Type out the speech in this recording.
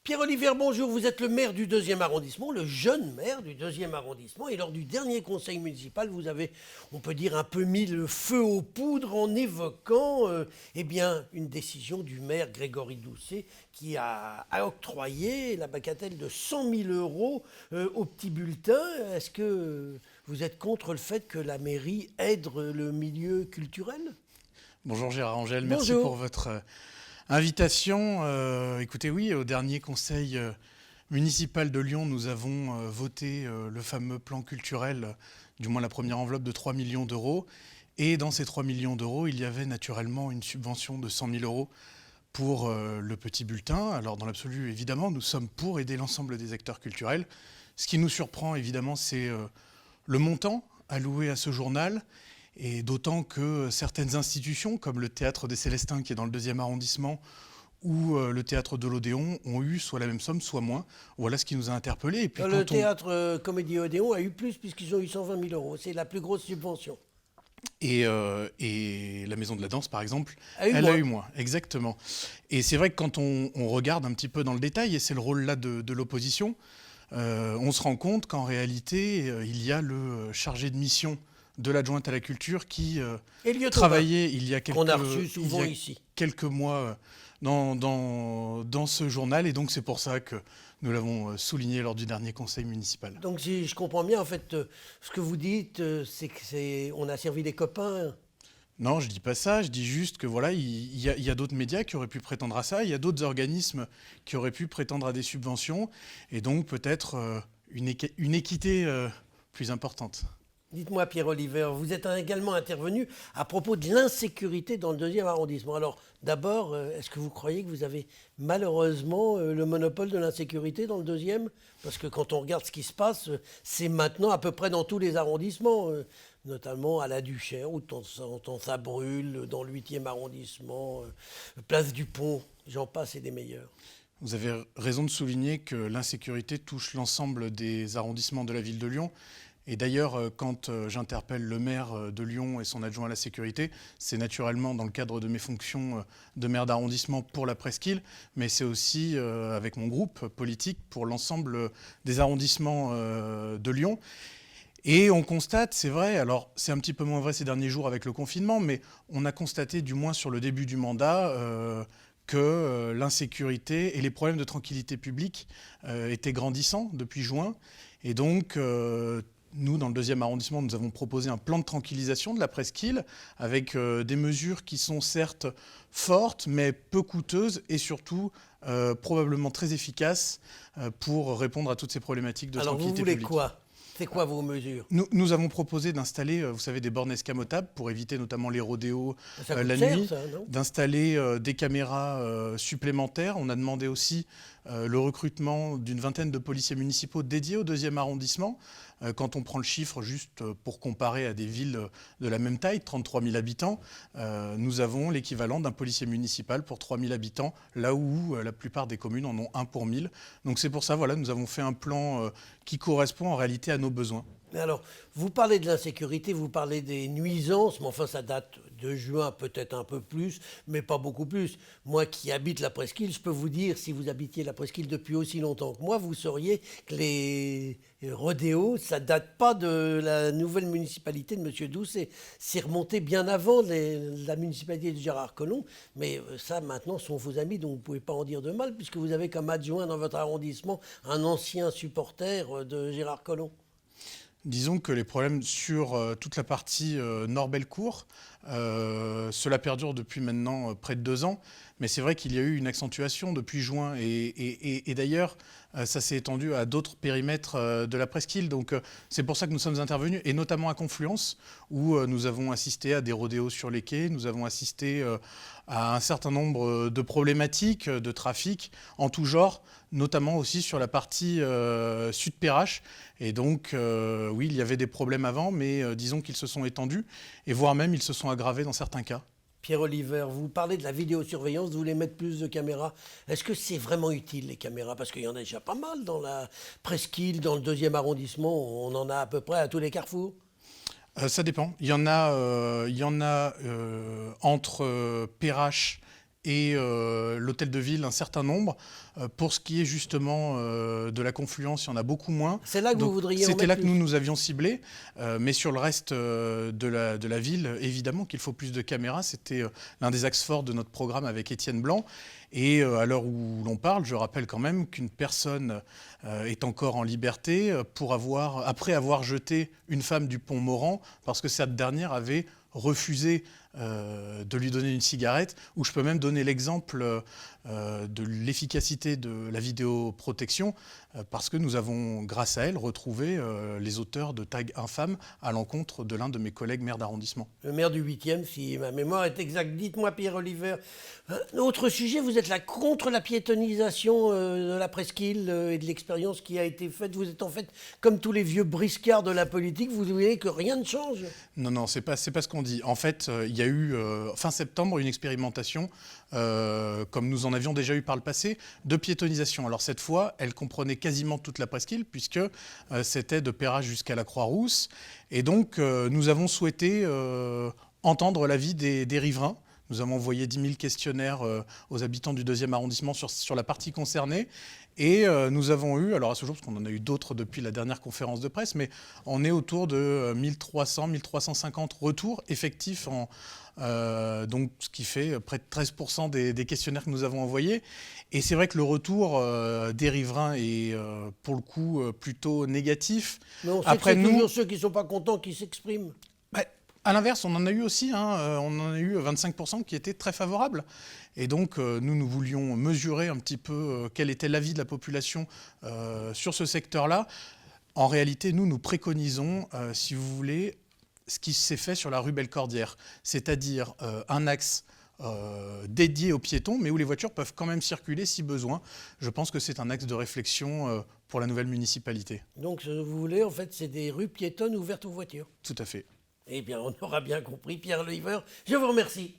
Pierre-Olivier, bonjour, vous êtes le maire du 2e arrondissement, le jeune maire du 2e arrondissement, et lors du dernier conseil municipal, vous avez, on peut dire, un peu mis le feu aux poudres en évoquant une décision du maire Grégory Doucet qui a octroyé la bagatelle de 100 000 euros aux petits bulletins. Est-ce que vous êtes contre le fait que la mairie aide le milieu culturel ? Bonjour Gérard Angel, merci Bonjour. pour votre invitation. Écoutez, oui, au dernier conseil municipal de Lyon, nous avons voté le fameux plan culturel, du moins la première enveloppe de 3 millions d'euros. Et dans ces 3 millions d'euros, il y avait naturellement une subvention de 100 000 euros pour le petit bulletin. Alors dans l'absolu, évidemment, nous sommes pour aider l'ensemble des acteurs culturels. Ce qui nous surprend, évidemment, c'est le montant alloué à ce journal. Et d'autant que certaines institutions, comme le Théâtre des Célestins, qui est dans le 2e arrondissement, ou le Théâtre de l'Odéon, ont eu soit la même somme, soit moins. Voilà ce qui nous a interpellés. Et puis Le Théâtre Comédie Odéon a eu plus puisqu'ils ont eu 120 000 euros. C'est la plus grosse subvention. Et la Maison de la Danse, par exemple, a eu moins. Exactement. Et c'est vrai que quand on regarde un petit peu dans le détail, et c'est le rôle là de l'opposition, on se rend compte qu'en réalité, il y a le chargé de mission de l'adjointe à la culture qui travaillait il y a quelques mois dans ce journal. Et donc c'est pour ça que nous l'avons souligné lors du dernier conseil municipal. Donc si je comprends bien, en fait, ce que vous dites, c'est qu'on a servi les copains. Non, je dis pas ça, je dis juste que voilà, il y a d'autres médias qui auraient pu prétendre à ça, il y a d'autres organismes qui auraient pu prétendre à des subventions, et donc peut-être une équité plus importante. Dites-moi, Pierre-Olivier, vous êtes également intervenu à propos de l'insécurité dans le 2e arrondissement. Alors, d'abord, est-ce que vous croyez que vous avez malheureusement le monopole de l'insécurité dans le 2e ? Parce que quand on regarde ce qui se passe, c'est maintenant à peu près dans tous les arrondissements, notamment à la Duchère, où de temps en temps ça brûle, dans le 8e arrondissement, place du Pont, j'en passe et des meilleurs. Vous avez raison de souligner que l'insécurité touche l'ensemble des arrondissements de la ville de Lyon. Et d'ailleurs, quand j'interpelle le maire de Lyon et son adjoint à la sécurité, c'est naturellement dans le cadre de mes fonctions de maire d'arrondissement pour la presqu'île, mais c'est aussi avec mon groupe politique pour l'ensemble des arrondissements de Lyon. Et on constate, c'est vrai, alors c'est un petit peu moins vrai ces derniers jours avec le confinement, mais on a constaté, du moins sur le début du mandat, que l'insécurité et les problèmes de tranquillité publique étaient grandissants depuis juin. Et donc, nous, dans le 2e arrondissement, nous avons proposé un plan de tranquillisation de la presqu'île avec des mesures qui sont certes fortes, mais peu coûteuses et surtout probablement très efficaces pour répondre à toutes ces problématiques de tranquillité publique. Alors vous voulez quoi ? C'est quoi vos mesures ? Nous avons proposé d'installer, vous savez, des bornes escamotables pour éviter notamment les rodéos la nuit, d'installer des caméras supplémentaires. On a demandé aussi le recrutement d'une vingtaine de policiers municipaux dédiés au 2e arrondissement. Quand on prend le chiffre juste pour comparer à des villes de la même taille, 33 000 habitants, nous avons l'équivalent d'un policier municipal pour 3 000 habitants, là où la plupart des communes en ont un pour 1000. Donc c'est pour ça, voilà, nous avons fait un plan qui correspond en réalité à nos besoins. Alors, vous parlez de l'insécurité, vous parlez des nuisances, mais enfin ça date de juin, peut-être un peu plus, mais pas beaucoup plus. Moi qui habite la presqu'île, je peux vous dire, si vous habitiez la presqu'île depuis aussi longtemps que moi, vous sauriez que les rodéos, ça date pas de la nouvelle municipalité de M. Doucet. C'est remonté bien avant la municipalité de Gérard Collomb, mais ça maintenant sont vos amis, donc vous ne pouvez pas en dire de mal, puisque vous avez comme adjoint dans votre arrondissement un ancien supporter de Gérard Collomb. Disons que les problèmes sur toute la partie Nord-Bellecour, cela perdure depuis maintenant près de 2 ans. Mais c'est vrai qu'il y a eu une accentuation depuis juin. Et d'ailleurs, ça s'est étendu à d'autres périmètres de la presqu'île. Donc c'est pour ça que nous sommes intervenus, et notamment à Confluence, où nous avons assisté à des rodéos sur les quais. Nous avons assisté à un certain nombre de problématiques de trafic en tout genre, notamment aussi sur la partie Sud-Perrache. Et donc, oui, il y avait des problèmes avant, mais disons qu'ils se sont étendus, et voire même ils se sont aggravés dans certains cas. Pierre-Olivier, vous parlez de la vidéosurveillance, vous voulez mettre plus de caméras. Est-ce que c'est vraiment utile, les caméras ? Parce qu'il y en a déjà pas mal dans la presqu'île, dans le 2e arrondissement, on en a à peu près à tous les carrefours. Ça dépend. Il y en a entre Perrache et l'hôtel de ville un certain nombre. Pour ce qui est justement de la confluence, il y en a beaucoup moins. C'est là que vous voudriez en C'était là mettre que plus. nous avions ciblé, mais sur le reste de la ville, évidemment qu'il faut plus de caméras. C'était l'un des axes forts de notre programme avec Étienne Blanc. Et à l'heure où l'on parle, je rappelle quand même qu'une personne est encore en liberté après avoir jeté une femme du pont Morand parce que cette dernière avait refusé de lui donner une cigarette, ou je peux même donner l'exemple de l'efficacité de la vidéoprotection, parce que nous avons, grâce à elle, retrouvé les auteurs de tags infâmes à l'encontre de l'un de mes collègues maires d'arrondissement. Le maire du 8e, si ma mémoire est exacte. Dites-moi, Pierre Oliver, un autre sujet, vous êtes là contre la piétonisation de la presqu'île et de l'expérience qui a été faite. Vous êtes en fait comme tous les vieux briscards de la politique, vous voyez que rien ne change. Non, c'est pas ce qu'on dit. En fait, il y a eu fin septembre une expérimentation, comme nous en avions déjà eu par le passé, de piétonisation. Alors cette fois, elle comprenait quasiment toute la presqu'île, puisque c'était de Perrache jusqu'à la Croix-Rousse. Et donc, nous avons souhaité entendre l'avis des riverains. Nous avons envoyé 10 000 questionnaires aux habitants du 2e arrondissement sur la partie concernée. Et nous avons eu, alors à ce jour, parce qu'on en a eu d'autres depuis la dernière conférence de presse, mais on est autour de 1300, 1350 retours effectifs, donc ce qui fait près de 13% des questionnaires que nous avons envoyés. Et c'est vrai que le retour des riverains est pour le coup plutôt négatif. Mais on sait que c'est toujours ceux qui ne sont pas contents qui s'expriment. À l'inverse, on en a eu aussi, on en a eu 25% qui étaient très favorables. Et donc, nous voulions mesurer un petit peu quel était l'avis de la population sur ce secteur-là. En réalité, nous préconisons, si vous voulez, ce qui s'est fait sur la rue Bellecordière, c'est-à-dire un axe dédié aux piétons, mais où les voitures peuvent quand même circuler si besoin. Je pense que c'est un axe de réflexion pour la nouvelle municipalité. Donc, ce que vous voulez, en fait, c'est des rues piétonnes ouvertes aux voitures. Tout à fait. Eh bien, on aura bien compris. Pierre Oliver, je vous remercie.